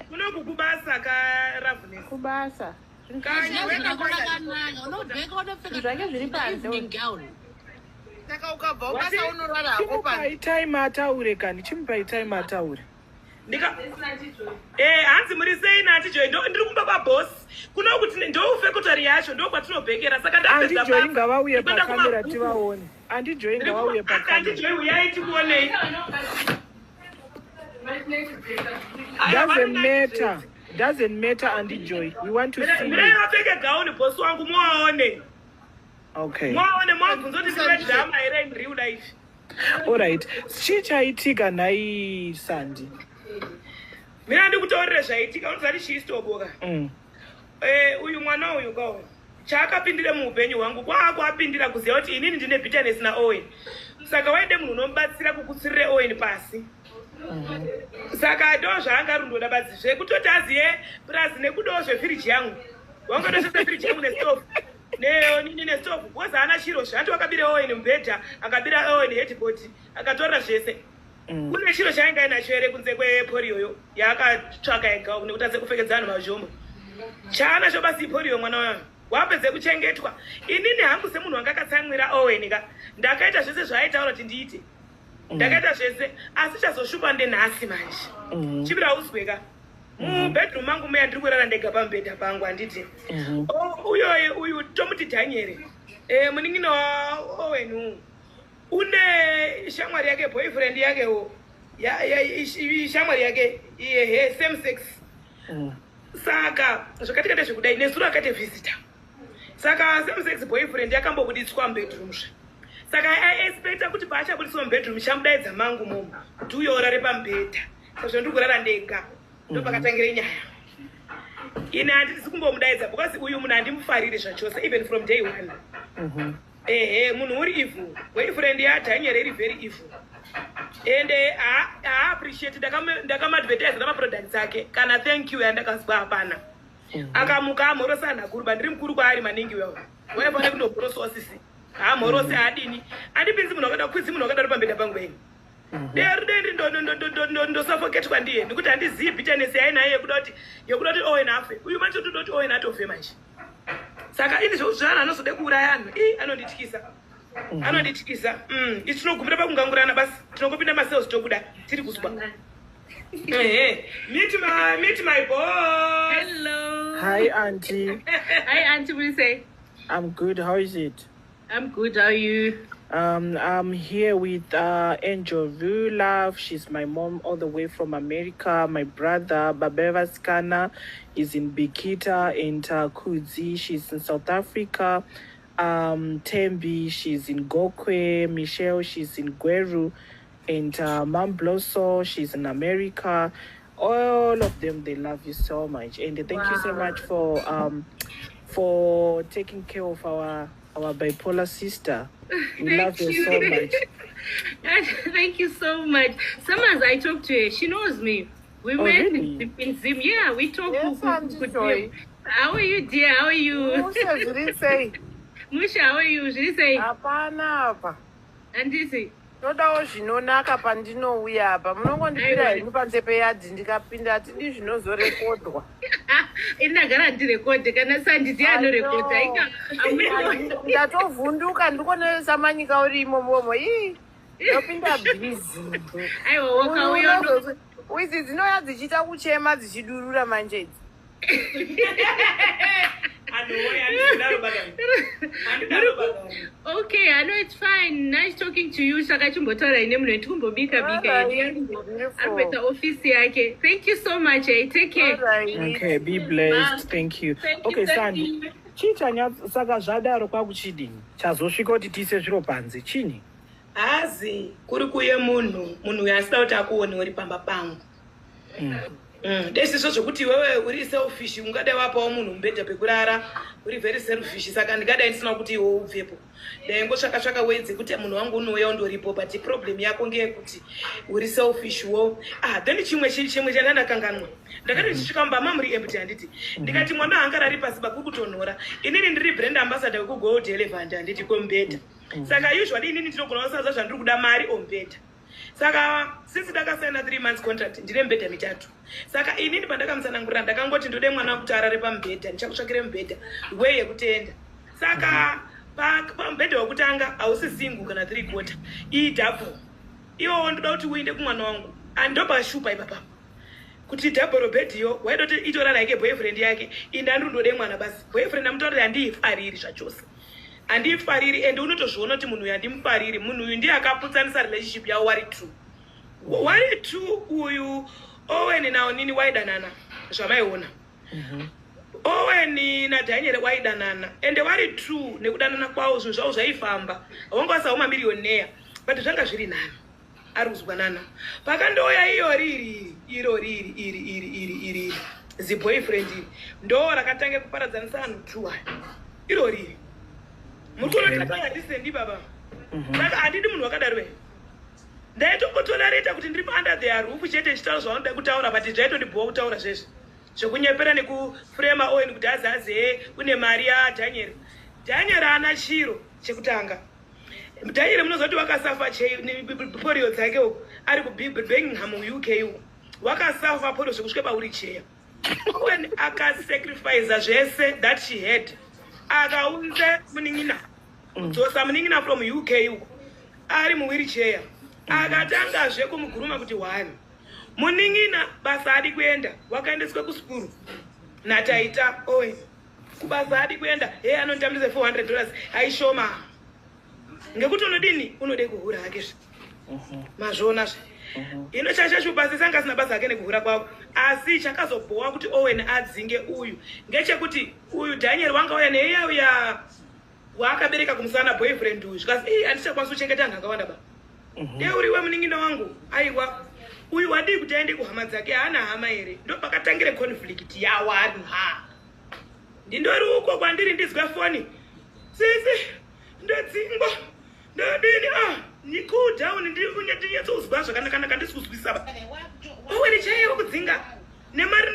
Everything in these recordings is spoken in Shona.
Kunoku kubasa ka Ravness. Kubasa. Kanya weka kwanya. Unobheka unofika. Zvake zviri panze. Saka ukabva ukasa unorara hapo panze. Time ataure kani chimupai time ataure. Ndika hanzi muri sei nati Joy ndiri kumba kwa boss kuno kuti ndoufe kutari yacho ndo kwatinobhekera saka ndapedza Andi Joy ngavauye pakamera tivaone. Andi Joy ngavauye pakamera. Andi Joy uyai tikuonei. Doesn't matter Andi Joy. We want to see. Mire wapeke gauni boss wangu muone. Okay. Muone mabvunzo kuti ndiwe drama here in real life. All right. Chichaitika nai Sandi. Mina ndikutaurira zvaitika unozati chiistoboka. Uyu mwana uyu gawo. Chaakapindire muupenyu hwangu kwakwapindira kuziva kuti inini ndine bitterness naOwen. Saka waide munhu unomubatsira kukutsirire Owen pasi. Saka ndo zvaangarundoda badzi zvekutoti aziye plus nekudawo zvefiriji yangu. Wangodosvesa firiji yangu nestove. Nini nestove. Woza ana chiro zvati wakabira Owen mubhedha, akabira Owen headboard, akatorera zvese. Kune chiro chainga inacho here kunze kwepoliyo yaakatsvaka ega nekuti aze kupfekedza vanhu mazvombo. Chaanacho basi ipoliyo mwana wangu. Wapedze kuchengetwa. Inini hangu semunhu wanga akatsamwira Owen ka ndakaita zvese zvaaitaura kuti ndiite. Ndakaita zvese asi chazoshupa ndenhasi manje. Chibira uzweka. Mubedroom mangu meya ndiri kurara ndega pamubhedha pangu handiti. Uyu tomuti Daniel. Munin'ina waOwen une shamwari yake boyfriend yake shamwari yake same sex. Saka zvakatikate zvekudai nesuro akati visitor. Saka same sex boyfriend yakambobudiswa mubedroom. Saka aexpecta kuti paachabudiswa mubedroom chamudaidza mangu momo kuti uyorare pamubhedha. Saka ndiri kurara ndega. Ndo pakatangira nyaya. Ine handisi kumbomudaidza because uyu munhu handimufarire zvachose even from day one. Munhu uri evil. Boyfriend yaDaniel iri very evil. And appreciate ndakamadvertise namaproducts ake kana thank you yandakazwa hapana. Akamuka amhorosa nhakuruba ndiri mukuru kwaari maningi wewe. Waifane kundobhorosa osisi. Amhorose adini. Andipinzi munhu wakada kwidzi munhu wakada uri pambeda pangu beni. Ndosafoketwa ndiye ndikuti handizivi bitterness yainayo yekuda kuti Owen afe. Uyu macho toda kuti Owen atofe manje. Saka ini zvozvana anozode kuuraya anhu anondityisa. Anondityisa. Itinogumira pakungangurana basi tinongopinda masales tobuda tiri kuzwa. Meet my boss. Hello. Hi auntie. Hi auntie, what do you say? I'm good. How is it? I'm good. How are you? I'm here with Angel Rulaf. She's my mom all the way from America. My brother Babeva Skana is in Bikita, and Kudzi, she's in South Africa. Tembi, she's in Gokwe. Michelle, she's in Gweru, and Mam Blosso, she's in America. All of them, they love you so much, and thank you so much for taking care of our bipolar sister. We love her so much. Thank you so much. Sometimes I talk to her. She knows me. We met really? in Zim. Yeah, we talk. Yes, Auntie Joy. How are you, dear? How are you? Musha zviri sei? Musha, how are you? Zviri sei? Hapana apa. Andisi. Todawo zvinonaka pandinouya apa. Munongondipira henyu panze peyadhi ndikapinda atidi zvinozorekodwa. Indagara ndirekodhe kana Sandi anorekodha. Ndatovhunduka ndikoneresa manyika uri imomomo. Ndopinda busy. Aiwa wakauya. Uidzi dzinoya dzichiita kuchema dzichidurura manje idzi. Okay, I know it's fine. Nice talking to you. Saka chimbotaura ine munhu etikumbombika arbeta office yake. Thank you so much. Take care. Okay, be blessed. Thank you. Okay, Sandi. Chichanya saka zvadaro kwakuchidini? Chazosvika kuti tiise zviro panze. Chini? Hazi kuri kuye munhu asida kuti akuone uri pamba pangu. Desizvo zvokuti wewe uri selfish, ungadai wapawo munhu mubhedha pekurara, uri very selfish, saka ndingadai ndisina kuti iwe ubvepo. Dai ngotsvaka wedzi kuti munhu wangu unouya undoripo, but problem yako ngeyekuti uri selfish wo. Then chimwe chandandakanganwa. Ndakati ndichisvika mumba muri empty handiti. Ndikati mwana angarari pasi pakuri kutonhora. Inini ndiri brand ambassador wekuGold Elephant handiti komubhedha. Saka usually inini ndinogona kusaza zvandiri kuda mari ombhedha. Saka sisi takasaina 3 months contract ndine mbedha mitatu. Saka inini pandakamusanangurira ndakangoti ndode mwana kuti arare pamubhedha ndichakutsvakire mubhedha way yekutenda. Saka pamubhedha wekutanga hausi single kana 3/4 double. Iwo ndoda kuti uinde kumwana wangu andopashupa ipapa kuti double bed yo waida kuti itora like boyfriend yake indandode mwana basi boyfriend amutorera andifariri zvachose andifariri ende unotozviona kuti munhu uyu andimufariri munhu uyu ndiye akaputsanisa relationship yawo wari true uyu Owen naonini waidanana zvamaiona Owen naDaniel waidanana ende wari true nekudanana kwawo zvinhu zvavo zvaifamba wanga wasaoma millionaire but zvanga zviri nani ari kuzwanana pakandouya iri ziboyfriend ndo rakatange kuparadzanisa vanhu tuwa iro riri muri kunoti handisendi baba saka handidi munhu wakadaro ndaitongotolereta kuti ndiri under their roof chete chitauro zvavanoda kutaura but zvaitondibhuwa kutaura zvezvo zvekunyepera nekufurema Owen kuti azaze une mari yaDaniel haana chiro chekutanga Daniel munozoti wakasafa polio dzake ari kuBirmingham muUK wakasafa polio zvekusvika pawheelchair Owen akasacrifice zvese that she had akaunze munin'ina kudzosa munin'ina from UK ari muwheelchair akatangazve kumuguruma kuti wani munin'ina basa adi kuenda wakaendeswa kuskuru nataita Owen kubasa adi kuenda anonditambisa $400 aishoma ngekuti unodini unode kuhura hake mazvona ino chachashupasisa anga asina basa hake nekuhura kwavo asi chakazobhowa kuti Owen adzinge uyu ngechekuti uyu Daniel wanga uya neiya uya waakabereka kumusana boyfriend uyu zvikazi handichakwanisa kuchengeta anhu akawanda ba uriwe munin'ina wangu aiwa uyu wadi kuti aende kuhama dzake haana hama here ndo pakatangire conflict yawanhu ndindori uko kwandiri ndizwe foni sisi ndodzingwa ndodini cool down ndinyatsozwa zvakanaka ndisi kuzwisisa Owen chaiwo kudzinga nemari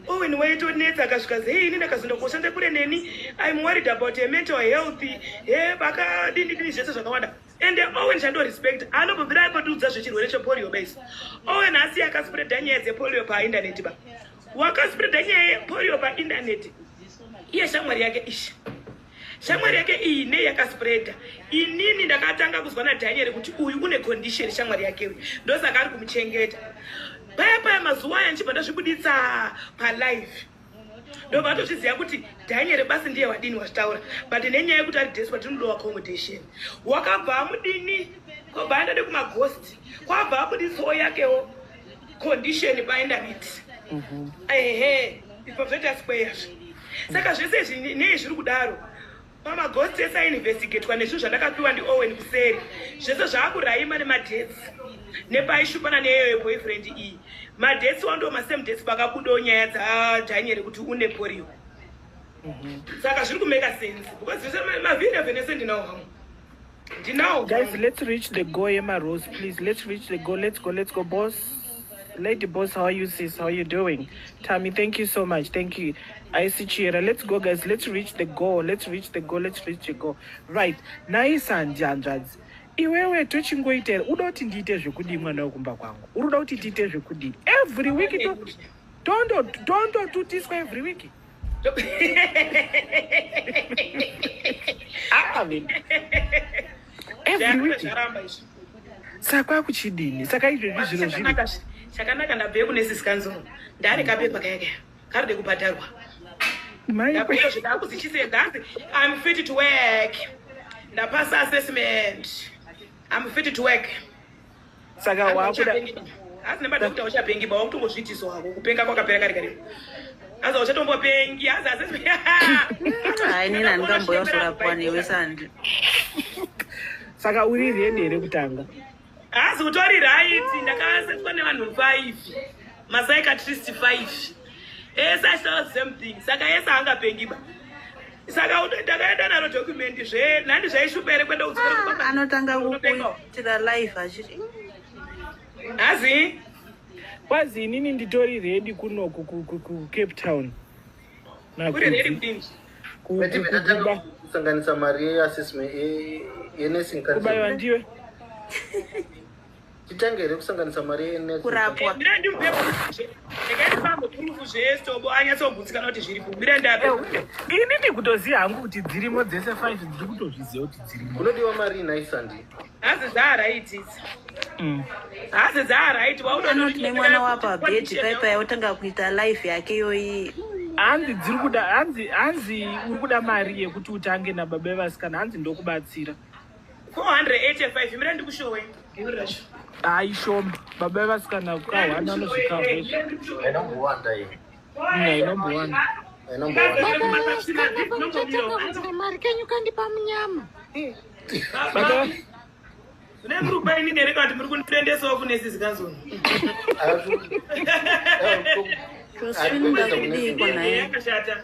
Owen waitonetsa akasvika zei ini ndakazondokoshande kure neni I'm worried about your mental health pakadini zvese zvakawanda ende Owen chando respect anobvira aipotudza zvechirwere chepolio base Owen asi akaspreada nyaya dzepolio paindaneti ba wakaspreada nyaya yepolio paindaneti iye shamwari yake shamwari yake iyi nei yakaspreada inini ndakatanga kuzwa naDaniel kuti uyu une condition shamwari yake uyu ndosaka ari kumuchengeta paya mazuva aya nchibva ndazvibuditsa palive ndobva tozviziva kuti Daniel basi ndiye wadini wachitaura but nenyaya yekuti ari desperate unodowa accommodation wakabva amudini kwabva andade kumaghost kwabva abuditsawo yakewo condition paindaneti ipo zvoita square saka zvese izvi nei zviri kudaro pamaghost ese ainvestigatwa nezvinhu zvandakapiwa ndiOwen kuseri zvese zvaakuraima nemadhetsi nepaishupana neyo yeboyfriend iyi madhetsi wando masame dates pakabudawo nyaya dzaDaniel kuti une polio saka zviri kumeka sense because zvese mavhiri vhenese ndinawo hangu ndinawo guys. Let's reach the go. Emma Rose, please, let's reach the go. Let's go boss. Lady boss, how are you sis? How are you doing? Tammy, thank you so much. Thank you. I see Chira. Let's go guys. Let's reach the goal. Let's reach the goal. Right. Nice and jandrads. Iwewe tochingoitera uda kuti ndiite zvekudii mwana wekumba kwangu uruda kuti tiite zvekudii every week don't tutiswa every week every week saka kuchidini saka izvezvi zviro zviri chakanaka ndabve kune sisikanzo ndari kapepa kayake karide kubhadharwa I'm fit to work ndapasa assessment I'm fit to work saka wakuda asi nemadokta uchapengi ba wakutongozvitiso hako kupenga kwakapera kare aza uchatombopengi aza assessment hai nina ndamboya sorapwa newe sandi saka uri ready here kutanga asi utori right ndakasetwa nevanhu 5 psychiatrist 5 ese achitaura the same thing saka ese angapengi ba saka ndakaenda naro document nandi zvaishupere kwenda udzokera anotanga kukuitira live achiti azi kwazi inini nditori ready kunoku ku Cape Town uri ready kudini kusanganisa mari yeassessment yenursing council kubayiwa ndiwe titangere kusanganisa mari kurapwa Mira ndimpepo. Ndikaifamba proof zvestobo anyatsobvunzikana kuti zviripo. Mira ndape. Inini kutoziya hangu kuti dzirimo dzese 5 ndiri kutozviziva kuti dzirimo. unodiwa mari naisandi Hazi dzaraiti idzi. Hazi dzaraiti anoti nemwana wapabhedhi paipai otanga kuita life yake yoyi Hanzi dziri kuda hanzi uri kuda mari yekuti utange nababa vasikana hanzi ndokubatsira. 485 mira ndikushowe. Ngirasho. Ai shoma baba vasikana kukawana nosvika hwezvo. ainombowana iyi Ainombowana. Mari kenyu kandipa munyama. Baba Une muruba ini nereka kuti muri kundiendesawo kune sizikanzoni. tosvinda kudiko naye Yakashata.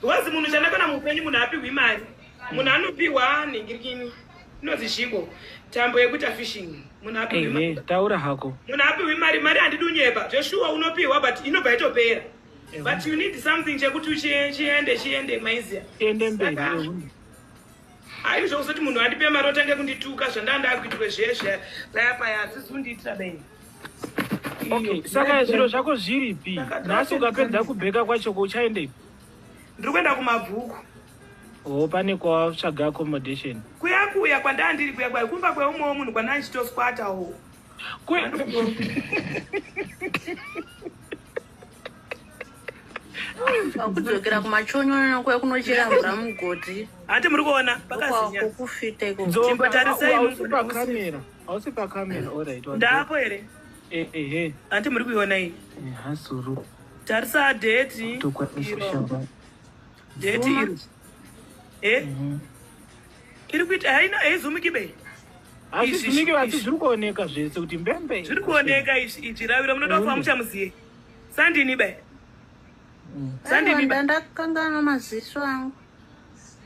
Wazi munhu chandakana mupenyu munhu apiwi mari. Munhu anopiwa ningirikini. Inozi shingo. Tambo yekuita fishing. Munhu apiwi mari. taura hako. Munhu apiwi mari handidunyepa. Joshua unopiwa but inobva itopera. But you need something chekuti chiende maiziya. Ende mberi. Aizvo kusoti munhu andipe mari otange kundituka zvandanda kuitwe zveshe paya paya azizundiitira beni. Okay, saka zviro zvako zviripi? Nhasi ukapedza kubheka kwacho uchaendepi? Ndiri kuenda kumabhuku. Pane kwawatsvaga accommodation. Kuya kwandandiri kuya kumba kweumwewo munhu kwandandichitoskwatawo. kudzokera kumachonyono kwe kunochera mvura mugodhi Hati muri kuona pakazinya. kokufita iko Chimbatarisai Hausi pakamera, alright. Ndapo here. Hati muri kuiona iyi. Hasuru. Tarisa date. Tokwanisha. Date iri. Iri kuita haina haizumiki bei. Azvizvimiki vati zviri kuoneka zvese kuti mbembe. Zviri kuoneka ichiravira munoda kufa muchamuziye. Sandini bei. Sandini bei. ndakangana maziso angu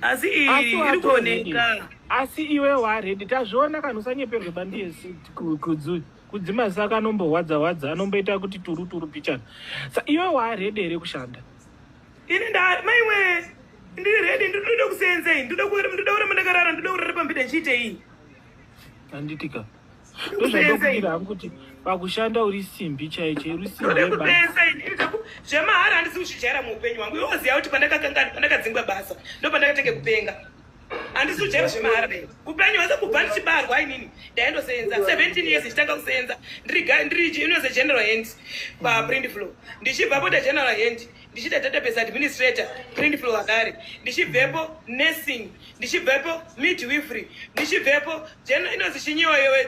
Asi iri kuoneka. Asi iwe waredi tazviona kana usanyeperwe bandiyesi kudzima saka anombowadza anomboita kuti turu pichana. Sa iwe waredi here kushanda. Ini maiwe ndiri ready ndoda kusenzei ndoda kuora mandakarara ndoda kurara pambida nchiite iyi. Anditika. Ndozvandokubira hangu kuti pakushanda uri simbi chaiche uri simbi yebasa. Zvemahara handisi kuzvijaira muupenyu hwangu. Iwe waziva kuti pandakadzingwa basa ndo pandakatenge kupenga. Handisi kujaira zvemahara dai. Upenyu hwese kubva ndichibarwa inini ndaindosenza 17 years ndichitanga kusenza ndiri inoze general hand paprint floor. Ndichibvapo general hand ndichita database administrator print floor akare. Ndichibvepo nursing, ndichibvepo midwifery, ndichibvepo inozi chinyiwa yewe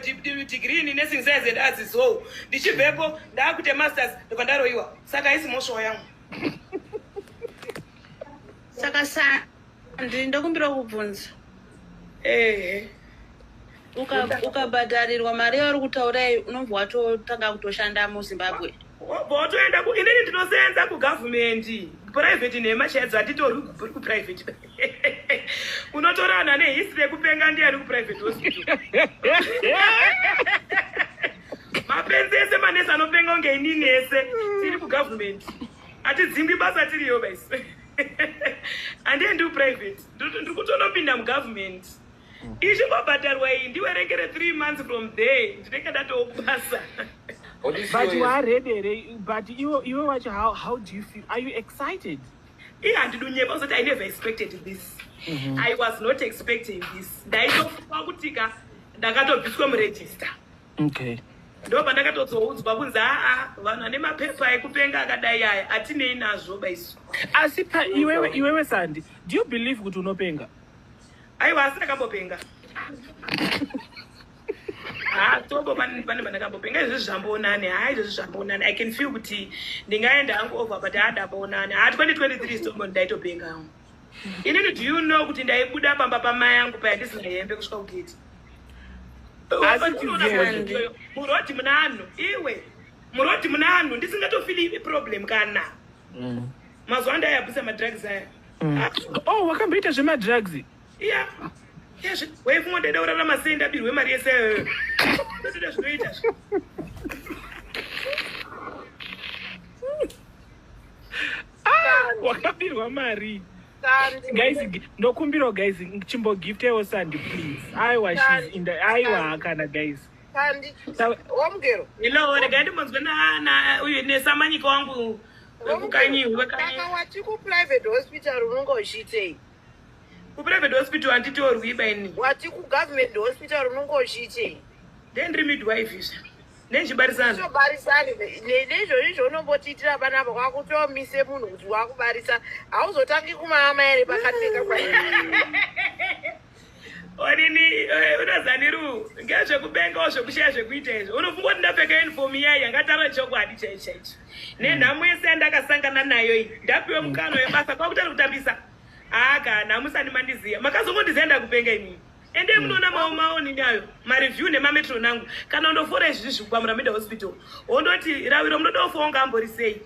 degree in nursing science and arts so. Ndichibvepo ndakuite masters ndobva ndaroiwa. Saka haisi moshowa yangu. saka ndokumbira kubvunza ukabhadharirwa mari yauri kutaurai unobva watotanga kutoshanda muZimbabwe botoenda inini ndinosenza kugovernment private nemachaedza atitori kuprivate. Unotorana nehistory yekupenga ndiani kuprivate hospital. Mapenzi ese manesi anopenga unge inini ese tiri kugovernment. Atidzingwi basa tiriyo baisi. Handiendi kuprivate. Ndiri kutonopinda mugovernment. Ichingobhadharwa iyi ndiwerengere 3 months from there ndinenge ndatobasa. But you are ready, but you watch how do you feel? Are you excited? I never expected this. I was not expecting this. Ndaitofuka ndakatobviswa muregister. Okay. Ndo pandakatozoudzwa kunzi vanhu vane mapepa ekupenga akadai aya atinei nazvo baisu. Asi iwewe Sandi, do you believe kuti unopenga? Aiwa asi ndakambopenga. Tobo pane pandakambopenga izvi zvamboonani. Izvi zvamboonani. I can feel kuti ndingaenda hangu over but hadaboonani. 2023 stombo ndaitopenga hangu. Inini do you know kuti ndaibuda pamba pamai yangu paya ndisina hembe kusvika kugeti. Muroti munanhu iwe muroti munanhu ndisingatofili problem kana mazuva andayabvisa madrugs aya. Wakamboita zvemadrugs? Iya waifunga ndaida kurarama sei ndabirwe mari yese iyoyo. Ndotoda zvinoita wakabirwa mari. Guys, ndokumbira guys chimbogiftewo Sandi please. Aiwa she's in the aiwa kana guys. Pandi. Omgero. Hello, regaidi munzwe na uyu nesamanyika wangu kukanyi. Kaka wati ku private hospital unongoshitei. Ku private hospital antitorwi baini. Wati ku government hospital unongoshitei. Then midwife is. Nenjibarisana. So barisani nezvo unombotitira bana vakutomise munhu kuti wakubarisa hauzotangi kumama ere pakateka Onini unazaniru ngezvekubengawo zvekushaya zvekuita izvo unofunga kuti ndapfeka uniform iya yangatara chokwadi chaicho nenhamo yese yandakasangana nayo iyi ndapiwe mukano webasa kwakutari kutambisa aka namusani mandiziya makazongondizienda kupenga imini ende munoona maoni nayo mareview nemametro nangu kana undofora izvi zvikwamura Meda Hospital ondoti rawiro munoda kufonga amborisei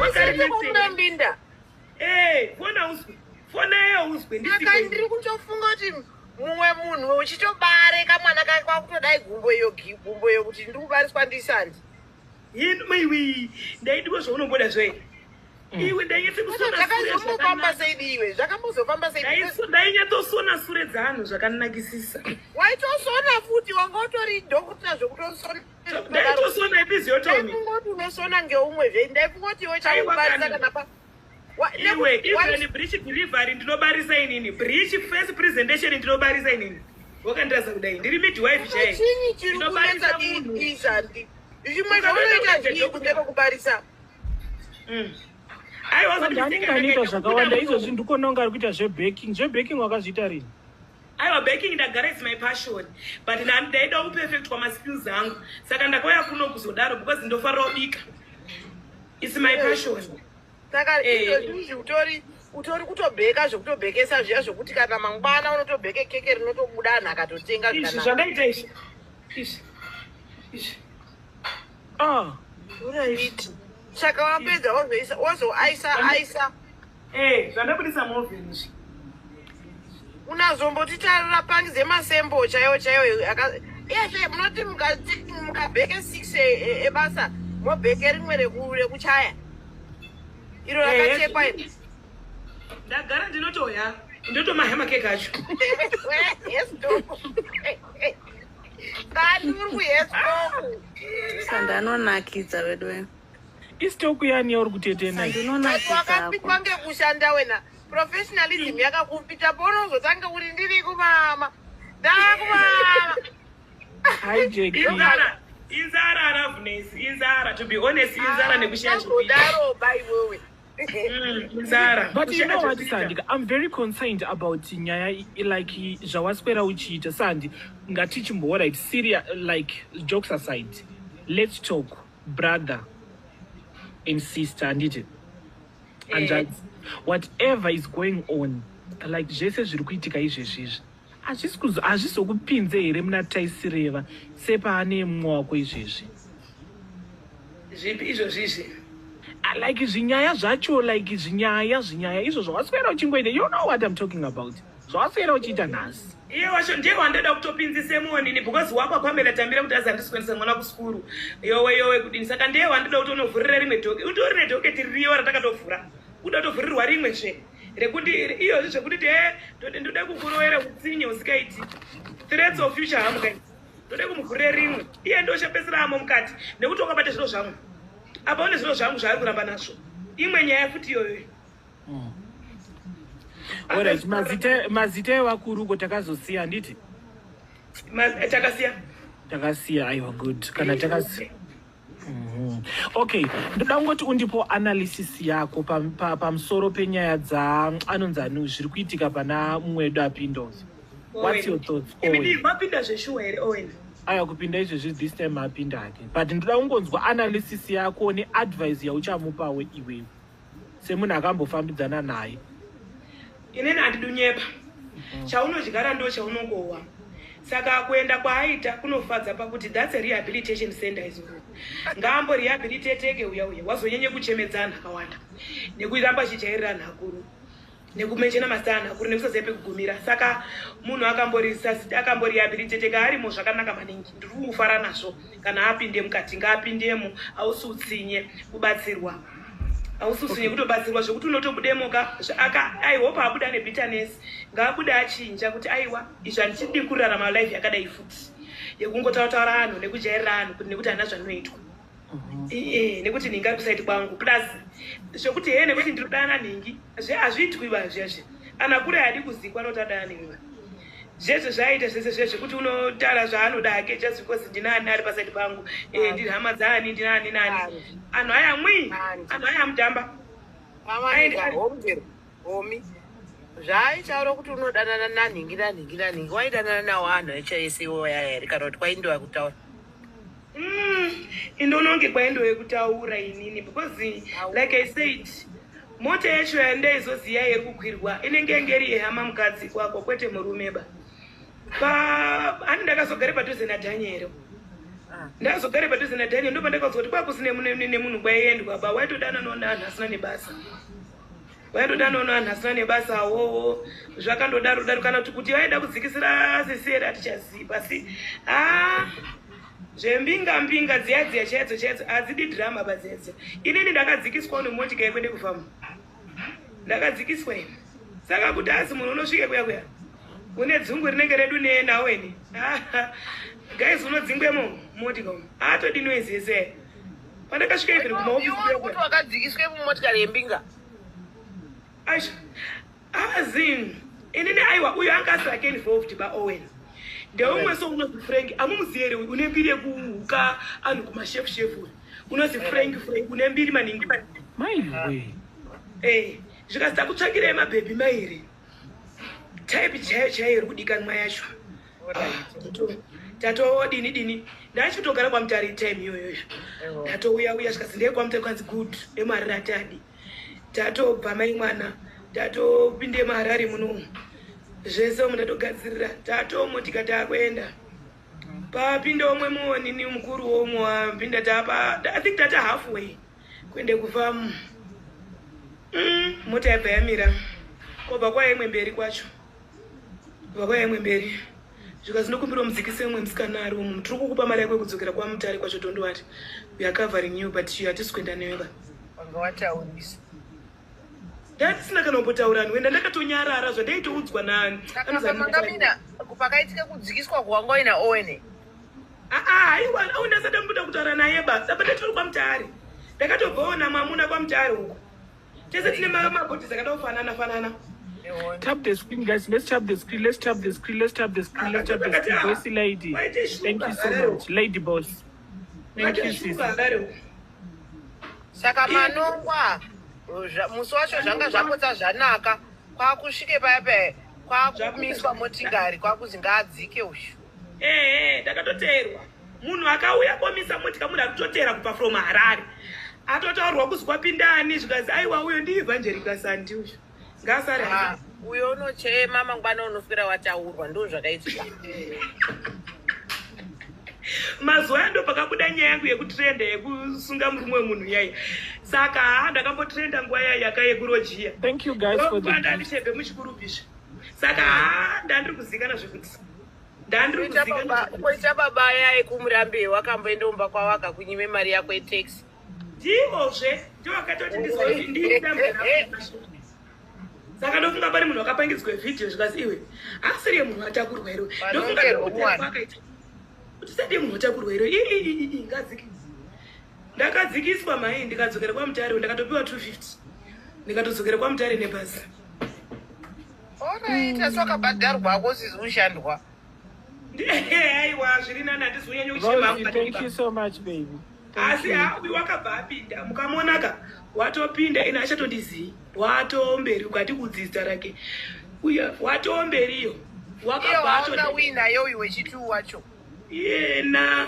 wakarembinda fona uzwe fona eyo uzwe ndiri kutofunga kuti mumwe munhu uchitobare kamwana kake kwakutodai gumbo iyo kuti ndiri kubariswa ndisandi iwi ndaidiwo zvaunomboda zve iwe ndainyatsombofamba seidi iwe zvakambozofamba ndainyatosona sure dzaanhu zvakanakisisa waitosona futi wanga utori dhokota zvokutosona ndaitosona episiotomi ndaifungoti unosona ngeumwe zve ndaifungoti iwe chakubarisa kana pa iwe even breach delivery ndinobarisa inini breach first presentation ndinobarisa inini wakandiraza kudai ndiri midwife chai chinyi chiri kunetsa izandi zvimwe zvaunoita zvii kunze kwekubarisa ndaniita zvakawanda izvozvi ndikuona unga ari kuita zvebaking wakazviita rini aiwa baking ndagara is my passion but ndaida kuperfect kwamaskills angu saka ndakauya kuno kuzodaro because ndofarira kubika is my passion saka izvozvi utori kutobheka zvekutobhekesa zviya zvokuti kana mangwana unotobheke keke rinotobuda anhu akatotenga izvi zvandaita izvi uraiti saka wapedza wazoaisa zvandabudisa movini izvi unazombotitarira pangize masembo chaiwo iyezve munoti mukabheke 6 ebasa mobheke rimwe rekuchaya iro rakachekwa iri ndagara ndinotoya ndotomahema keke acho kani uri kuhesitoku sandanonakidza vedu isitoku yani yauri kutetenaiwakapitwa ngekushanda wena professionalism yakakupita ponozotanga uri ndiri kumama ndakumama inzara aravnes inzara to be honest inzara nekushaya zvodaro baiwewe But you know what, Sandy? I'm very concerned about nyaya like zvawaswera uchiita Sandy. Ngatichimbo right, serious, like jokes aside. Let's talk, brother and sister, and that whatever is going on, like zvese zviri kuitika izvezvi hazvisokupinze here muna taisireva sepaane mumwe wako izvezvi zvipi izvozvizvi like zvinyaya zvacho like zvinyaya izvo zvawaswera uchingoita. You know what I'm talking about. Zvawaswera uchiita nhasi iye wacho ndiye wandada kutopinzise muonini because wako Pamela tambira kuti azandiswendesa mwana kuskuru yowe kudini saka ndiye wandada kuti unovhurira rimwe dhoke utori nedhoketi ririyo ratakatofura uda kutovhurirwa rimwe zve rekuti iyozvi zvekuti ndoda kukurovera utsinye usikaiti threats of future hamukai ndoda kumuvhurira rimwe iye ndochapesera amo mukati nekuti wakabata zviro zvangu apa une zviro zvangu zvaari kuramba nazvo imwe nyaya futi iyoyo. Alright, mazita evakuruko takazosiya handiti? Takasiya, aiwa good. Kana takasiya. Okay, ndoda kungoti undipo analysis yako pamusoro penyaya anonzanu zviri kuitika pana mumwe wedu apinda. What's your thoughts? Mapinda zveshuwa here Owen? Aya kupinda izvezvi this time apinda hake. But ndoda kungonzwa analysis yako neadvice yauchamupawo iwewe semunhu akambofambidzana naye. Inini handidunyepa chaunodyara ndo chaunongowa saka kuenda kwaaita kunofadza pakuti that's a rehabilitation center izvo ngaambo rehabilitateke uya wazonyanye kuchemedzana akawanda nekuramba chichairira nhakuru nekumechena masana nhakuru nekusaziva pekugumira saka munhu akamborehabilitateka arimo zvakanaka maningi ndiri kufara nazvo kana apinde mukati ngaapindemo ausutsinye kubatsirwa aususunye kutobatsirwa zvokuti unotobudemoka aihope abuda nebitterness ngaabuda achinja kuti aiwa izvi handichidi kurarama life yakadai futi yekungotaura vanhu nekujairira vanhu nekuti handina zvanoitwa nekuti nhingi ari kusaiti kwangu plus zvokuti he nekuti ndiri kudana nhingi hazviitwi vazvezve ana kure hadi kuzikwa noti adana nhingi zvese zvaita zvese zvezvekuti unotaura zvaanoda ake just because ndinani ari pasaiti pangu ndiri hama dzani ndinani nani anhu aya anhu aya mutamba homi zvaitaura kuti unodanana nanhingi waidanana nawo anhu echaisiwo yaya here kana kuti kwaindowa kutaura indononge kwaindowe kutaura inini because like I said mota yacho yandaizoziva iri kukwirwa inenge ngeri yehama mukadzi kwako kwete murumeba ani ndakazogare padhuze naDhaniel ndakazogare padhuze naDhaniel ndo pandakazwa kuti kwakusine nemunhu kwaiendwa ba waitodananawo neanhu asina nebasa wowo zvakandodaro kana kuti vaida kudzikisira sesera hatichazivi pasi zvembinga dziya chaidzo hadzidi dhirama badzedze inini ndakadzikiswa nemotika yekwende kufamba ndakadzikiswa ine saka kuti asi munhu unosvike kuya une dzungu rinenge redu naweni guys unodzingwemo motika atodi noise yese pandakasvika even kumaofisi kuti wakadzikiswe mumotikari yembinga aisha azini inini aiwa uyo anga asirake involved baOwen ndeumwe so unozi Frank amumuzivi here une mbiri yekuhuka anhu kumashefu unozi Frank une mbiri maningi zvikazita kutsvakirei mabhebhi mairi type chaiyo iri kudikanwa yacho tatodini ndachitogara kwamutari time iyoyo tatouya zvikazi ndeye kwamutari kwanzi good emariratadi tatobva mai mwana tatopinde maharare muno zvese omu tatogadzirira tatomotika takuenda papinda omwe muonini mukuru womwe wapinda I think tata halfway kuende kufamu mota yabva yamira kobva kwaimwe mberi kwacho zvikazi ndokumbira mudzikise umwe musikana ari umu tiri kukupa mari yako yekudzokera kwamutare kwacho tondowati we are covering you but you hatisi kuenda newe wanga wataurisa ndatisina kana kumbotaura wenda ndakatonyarara zvandaitoudzwa nani mangamina pakaitika kudzikiswa kwangoina Owen haiwa au ndasada mbuda kutaura naye basa apa ndatori kwamutare ndakatobvaona mwamuna kwamutare uko tese tine mabhodhi zakatofanana Tap the screen, guys. Let's tap the screen. Bossy lady. Thank you so much. Lady boss. Thank you, sister. Saka manongwa musi wacho zvanga zvapotsa zvanaka kwakusvike paya kwakumiswa motikari kwakuzi ngaadzike ushu ndakatoteerwa munhu akauya komisa motika munhu akutotera kubva from Harare atotaurwa kuzi kwapindani zvikazi aiwa uyo ndiEvangelica Sandi uyu ngasari uyo unochema mangwana unoswera wataurwa ndo zvakaitika mazuva ando pakabuda nyaya yangu yekutrenda yekusunga murume wemunhu yai saka ndakambotrenda nguva yai yakayekurojia thank you guys for the ndichebve muchikurubhisha saka ndandiri kuzikana zvekuti koita baba yai kumurambe wakamboendomba kwawaka kunyime mari yako yetaxi ndivozve ndowakatoti ndizondindambira saka ndofunga pari munhu wakapangidzwa vhidhiyo zvikazi iwe asiri yemunhu atakurwa iro ndofunga kuti sadi munhu watakurwa iro ngadziki ndakadzikiswa mai ndikadzokera kwamutare ndakatopiwa 250 ndikatodzokera kwamutare nebhasi onaita swakabhadharwako sizi kushandwa aiwa zviri nani handizonyanya kuchema thank you so much baby asi uyu wakabva apinda mukamonaka watopinda ina achatondizii watomberi ukati kudzidza rake uya watomberiyo wakabvaawinayo iwe chituu wacho yena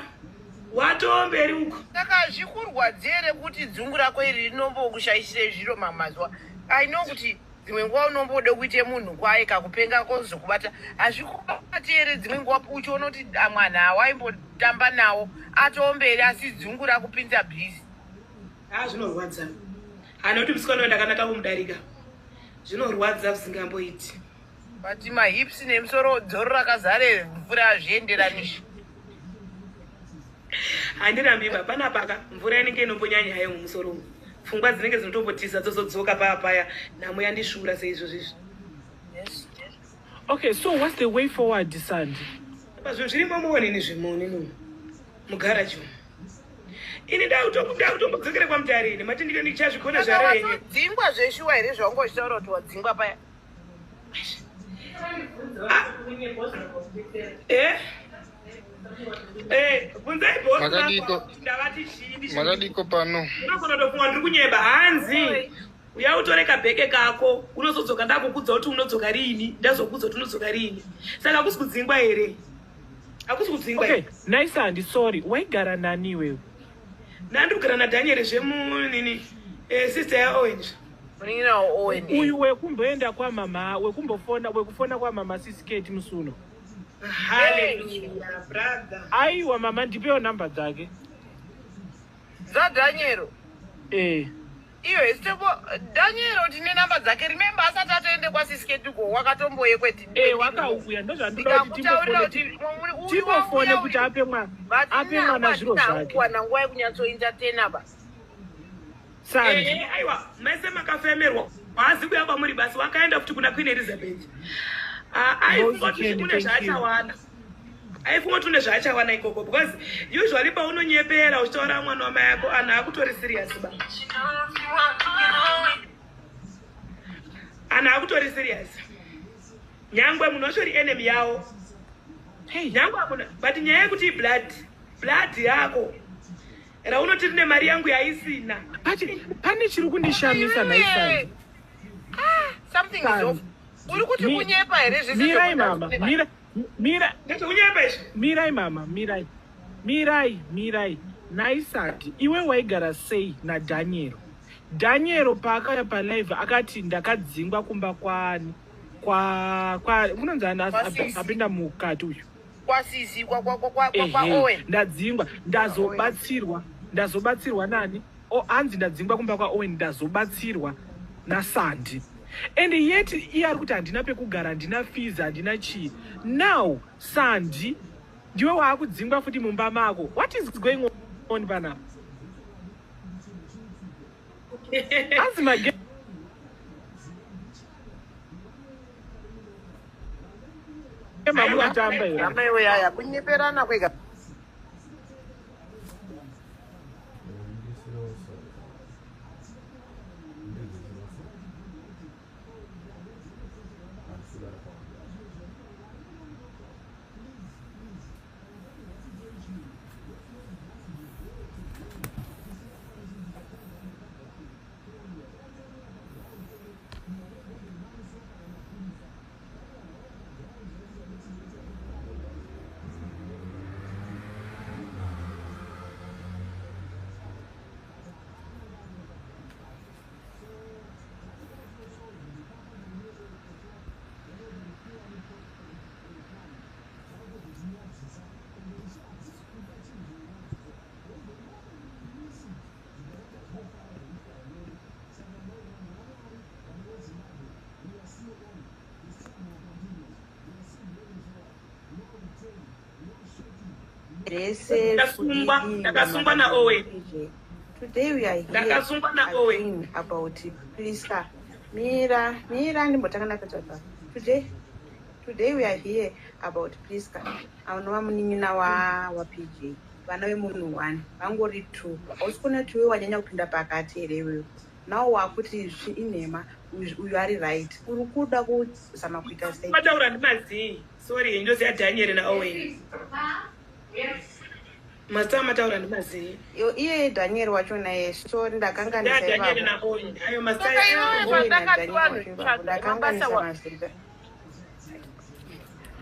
watomberi uko saka zvikurwadzere kuti dzungu rako iri rinombokushaishire zviro mamazuva aino kuti dzimwe nguva unombode kuite munhu kwaye kakupenga kozokubata hazvikubati here dzimwe nguva uchiona kuti mwana waimbotamba nawo atomberi asi dzungu rakupinza bhizi zvinorwadza hanoti musikana wandakanaka kumudarika zvinorwadza zvisingamboiti but mahips nemusoro dzoro rakazare mvura zvienderanishi handirambiba panapaka mvura inenge inombonyanya hayo mumusoro umu pfungwa dzinenge dzinotombotisa dzozodzoka paya nhamo yandishura seizvo zvizvi okay so what's the way forward Sandi Pazvo zvirimo muonini zvimuni nu mugaraji. Ini ndakutombogzokera kwamutarini mati ndike ndichazvikona zvarenye. Dzingwa zveshuwa here zvaungoshitaura kuti wadzingwa paya? Bunzai boss. Makadiko pano. Unogona kufunga ndiri kunyeba hanzi. Uya utore kabheke kako unozodzoka ndakukudza kuti unodzoka rini ndazokudza kuti unodzoka rini. Saka akusi kudzingwa here. Akusi kudzingwa. Okay, nice and sorry. Waigara nani wewe? Nandikugara naDaniel zvemunini sister yaOrange. Munina Owen. Uyu wekumboenda kwa mama, wekufona kwa mama Sisketi Musuno. Hallelujah, brother. Aiwa mama ndipewo namba dzake. ZaDaniel. Iyo stebo Daniel tine namba dzake. Remember asati atoende kwa Sisketi ko wakatomboye kweti. Wakauya ndozvandoda kuti timofone kuti ape mwana zviro zvake. Wana nguwa yekunyatso entertainer ba. Aiwa mese makafemerwa. Wazi kuyamba muri basi wakaenda kuti kuna Queen Elizabeth. Aifunga kuti kune zvaachawana. Aifunga kuti kune zvaachawana ikoko because usually paunonyepera uchitaura mwana wamai yako anhu akutori serious ba. Anhu akutori serious. Nyangwe munoshori enemy yawo. Nyangwe akuna but nyaya yekuti blood yako. Era unoti tine mari yangu yaisina. Pane chiri kundishamisa naisana. Something is off. Uri kuti kunyepa here zvese. Mirai mama, mira. Ndati kunyepa izvo. Mirai mama, mirai. Naisati, iwe waigara sei naDaniel? Daniel paakauya palive akati ndakadzingwa kumba kwani. Unonzana apinda mukati uyu. Kwa Sisi kwa Owen. Ndadzingwa, ndazobatsirwa nani? Hanzi ndadzingwa kumba kwa Owen ndazobatsirwa naSandi. And yet iye ari kuti handina pekugara, handina fees, handina chii. Now Sandi ndiwe waakudzingwa futi mumba mako. What is going on panapa? Hanzi mage mamutamba here. Amaiwe yaya kunyeperana kwega. Ndakasungwa naOwen. Today we are here about Priska. Mira ndimbotanga kutoka. Today we are here about Priska. Aunwa muninina wa PJ. Vana vemunhu 1 vangori 2. Usikona kuti wewe wanyanya kupinda pakati here wewe. Now wakuti zvinema uyu ari right. Uri kuda kuzama kuita sei? Mataura ndimazi. Sorry, ndoziya Daniel naOwen. Masta mataura ndimazi. Iye Daniel wacho naye so ndakanga ndisaiva. Daniel naOwen. Ayo masta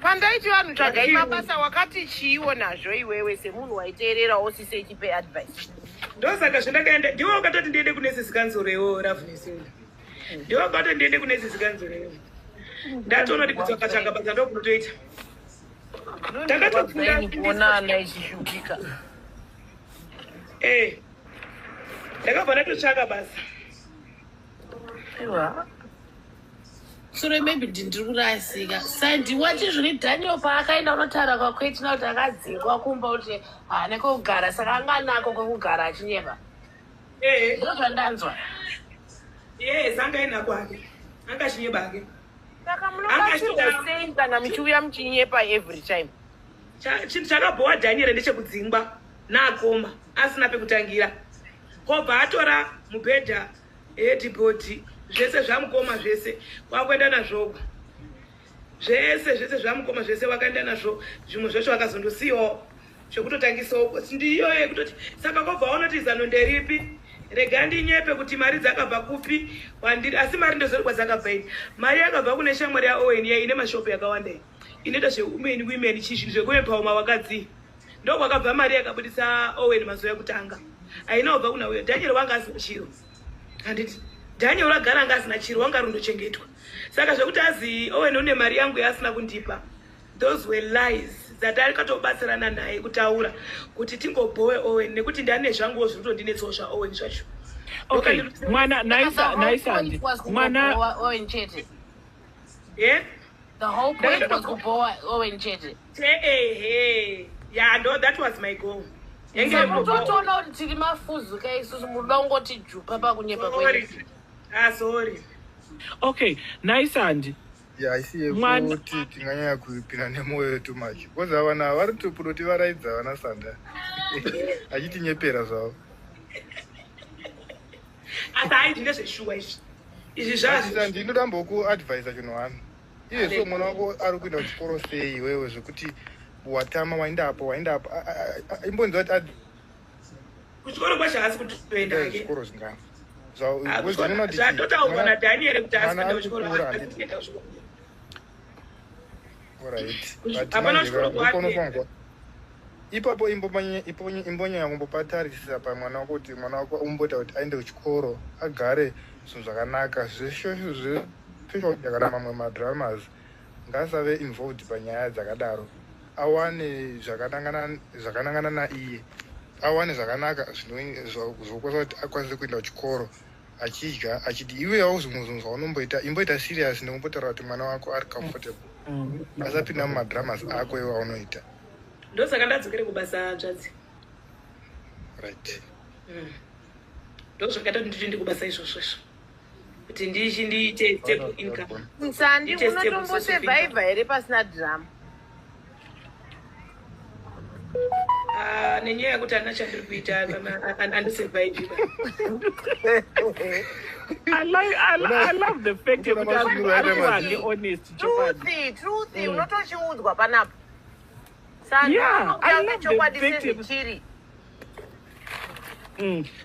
Pandaiti vanhu tsvagai mabasa wakati chiiwo nazvo iwewe semunhu waiteerera osise ichipe advice. Ndosaka zvandakaenda ndiwo wakatoti ndiende kune sisikanzorewo Ravnesi. Ndiwo wakatoti ndiende kune sisikanzorewo. Ndatoona kuti kutsvaka basa ndokunotoita. Takatofunda kuona ana ichishupika. Ndakabva ndatotsvaka basa. Aiwa. Sure maybe ndiri kurasika. Sandi wachi zviri Daniel paakaenda unotara kwakwetina kuti akadzingwa kumba kuti haane kwekugara saka anga anako kwekugara achinyepa. Ndiro zvandanzwa. Anga ina kwake. Anga chinyeba ake. Saka munobatsirwa sei kana muchiuya muchinyepa every time? chinhu chakabhowa Daniel ndechekudzingwa naakoma asina pekutangira kobva atora mubhedha hedhibhodhi zvese zvamukoma zvese wakuenda nazvo zvese zvamukoma zvese wakaenda nazvo zvimwe zvacho wakazondosiyawo zvekutotangisawo ndiyo yekutoti saka kobva waonoti zano nderipi rega ndinyepe kuti mari dzakabva kupi wandiri asi mari ndozori kwadzakabva ini mari yakabva kune shamwari yaOwen ine mashopu yakawanda inoita zvewomen chizvinhu zvekuempower wakadzi ndokwakabva mari yakabudisa Owen mazuva ekutanga ainobva kuna uyo Daniel wanga asina chiro handiti Daniel wagara anga asina chiro wanga rundochengetwa saka zvekuti azi Owen une mari yangu yaasina kundipa those were lies dzatakabatsirana naye kutaura kuti tingobhowe Owen nekuti ndane zvanguwo zviri kutondinetsawo zvaOwen zvacho. Okay, mwana naisandi mwana Owen chete. Yeah? The whole point was to bore Owen chete. Hey. Yeah, no, that was my goal. Totoona kuti tiri mafuzuka isusu mudongoti jupa pakunyepa kwedu. Sorry. Okay, naisandi. Yeah, isiye kuti tinganyanya kupinda nemoyo wetu machi. Koza vana vari tupuroti varaidza vana sanda. Achitinyepera zvavo. Ata aiti nezveshuwa izvi. Izvi zvazvo. Ndinoda kuadvisa chinhu hano. Iye so mwana wako ari kuenda kuchikoro sei iwewe zvekuti watama waindapo imbonzi kuti kuchikoro kwacho hasi kutoenda chikoro zvingani zvatotaurwa naDaniel kuti hasi kuenda kuchikoro ipapo imbonyanya kumbopatarisisa pamwana wako kuti mwana wako umbota kuti aende kuchikoro agare zvinhu zvakanaka zvesho zvakada mamwe madramas ngasave involved panyaya dzakadaro awane zvakanangana naiye awane zvakanaka zvokwasa kuti akwanise kuenda kuchikoro achidya achiti iwewo zvimwe zvaunomboita imboita serious nekumbotaura kuti mwana wako ari comfortable asapinda mumadramas ako iwe aunoita ndosaka ndadzokere kubasa dzadzi right ndozvakaita kuti nditoende kubasa izvozvozvo kuti ndiite stable income Sandi unotombosurviva here pasina drama nenyaya yekuti ana chandiri kuita andisurvive. I love the fact that I'm honest. Truth unotochiudzwa panapo. Yeah, I love the fact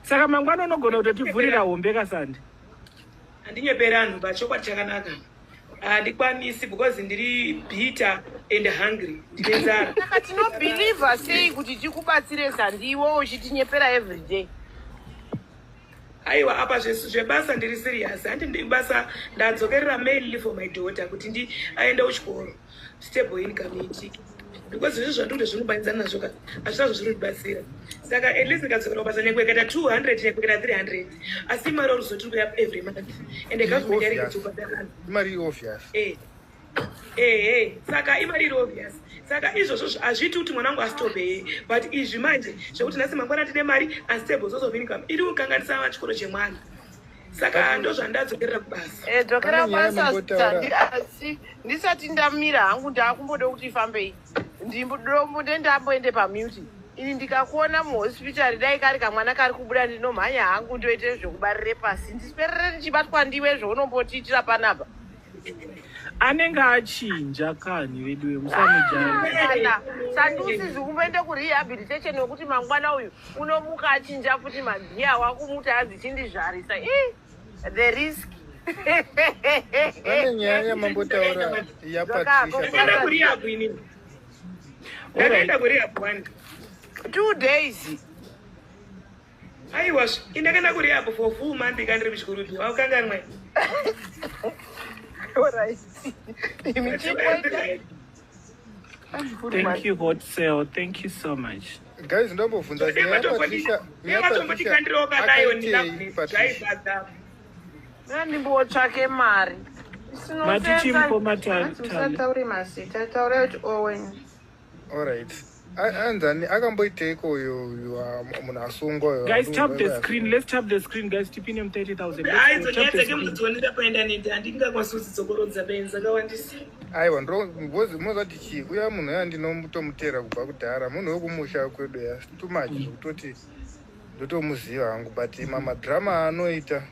saka mangwana unogona kutotibvurira hombe kasandi handinyepera anhu pachokwadi chakanaka handikwanisi because ndiri bitter and hungry ndinenzara saka tinobhilivha sei kuti tikubatsire Sandi iwewo uchitinyepera everyday aiwa apa zvebasa ndiri serious handi ndibasa ndadzokerera mainly for my daughter kuti aende kuchikoro stable income itiki because zvizvo zvandikuti zvinobatsirana nazvo ka hazvina zvinotibatsira saka at least ndikadzokera kubasa nekueketa 200 nekueketa 300 asi mari oruzoti kuya every month and government yarikutobhadharana imari obvious saka imari iri obvious saka izvozvo hazviti kuti mwana wangu asitobe but izvi manje zvekuti nhasi mangwana tine mari unstable source of income iri kukanganisa vachikoro chemwana saka ndozvandazokerera kubasa dzokera kubasa asi ndisati ndamira hangu ndaakumboda kuti ifambei ndamboende pamute ini ndikakuona muhospitari dai kari kamwana kari kubuda ndinomhanya hangu ndoite zvokubarire pasi ndisiperere ndichibatwa ndiwe zvaunombotiitira panapa anenge achinja kani vedu vemusamujana Sandi usizi kumboende kurehabilitation wekuti mangwana uyu unomuka achinja futi magiya wakumuti adzichindizvarisa the risk ane nyaya yamambotaura ndakaenda kurihabu inini ndakaenda kurihabu 2 days aiwa indakaenda kurihabu for full month ikandiri kuchikurupi waukanganwa Thank you, Hot Sale. Thank you so much. Guys, ndambovhunza ndimbotsvake mari matichimpo matataure mazita taura kuti Owen. Alright. anzani akamboiteiko uyo munhu asungwa Guys, tap the screen. Let's tap the screen, guys. Tipin him 30,000. Aizonyadzake paindaneti handingakwanisi dzokorodza benzi akawandisa. Aiwa mozati chii uya munhu ya ndinotomutera kubva kudhara munhu wekumusha kwedu ya too much zvekutoti ndotomuziva hangu but mamadhirama anoita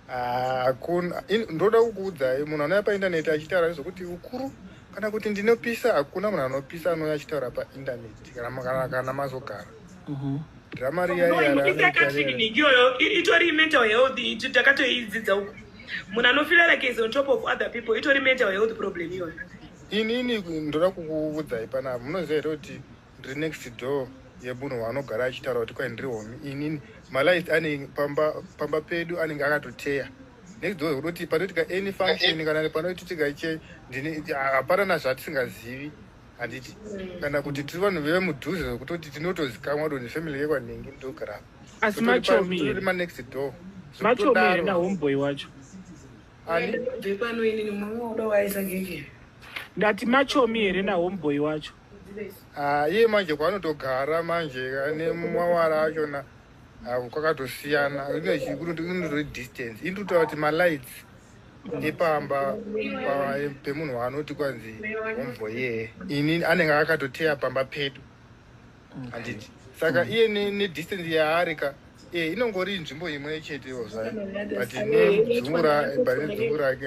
hakuna. Ndoda kukuudzai munhu anouya paindaneti achitaura nezvokuti ukuru kana kuti ndinopisa hakuna munhu anopisa anouya achitaura paindaneti kana mazogara dhirama riyaiyaiyoyo itori mental health takatoidzidza uku munhu anofila like is on top of other people itori mental health problem iyoyo. Inini ndoda kukuudzai panapa munoziva here kuti ndiri next door yemunhu waanogara achitaura kuti kwai ndiri homi inini malights ane pamba pedu anenge akatoteya next door kuti panoitika any function kana panoitika che hapana nazvatisingazivi handiti kana kuti tiri vanhu vemudhuze zvekutoti tinotozikamwa donzi family yekwanhingi ndogara asi machomi next door machomi here nahomeboy wacho pano inini mumwe uda waisa ngenge ndati machomi here nahomeboy wacho iye manje kwaanotogara manje nemwawara achona kwakatosiyana inotori distance indotaura kuti malights epamba pemunhu waanoti kwanzi homeboy ini anenge akatoteya pamba pedu handiti saka iye nedistance yaarika inongori nzvimbo imwe chetewo zvayo but nedzungu rake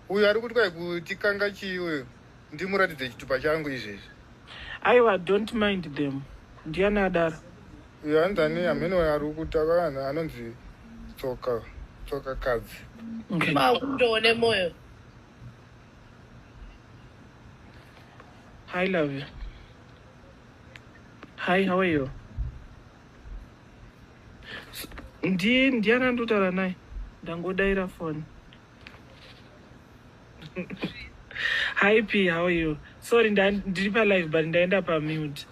uyu ari kuti kwai kutikanga chii uyu ndimuratidze chitupa changu izvezvi. Aiwa, don't mind them. Ndiana adara. Uyu anzani ameno ari kutaka vanhu anonzi tsoka kadzi. Makutoone moyo. Hi, love you. Hi, how are you? Ndiana ndotara naye. Ndangodaira phone. Hi P, how are you? Sorry, ndiri pa live but ndaenda pa mute.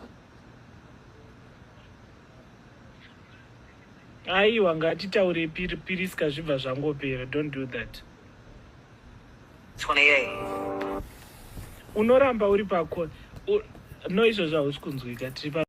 Aiwa ngatitaure Piriska zvibva zvangopera. Don't do that. 28. Unoramba uri pa call. No izvo zvausi kunzwika tiri pa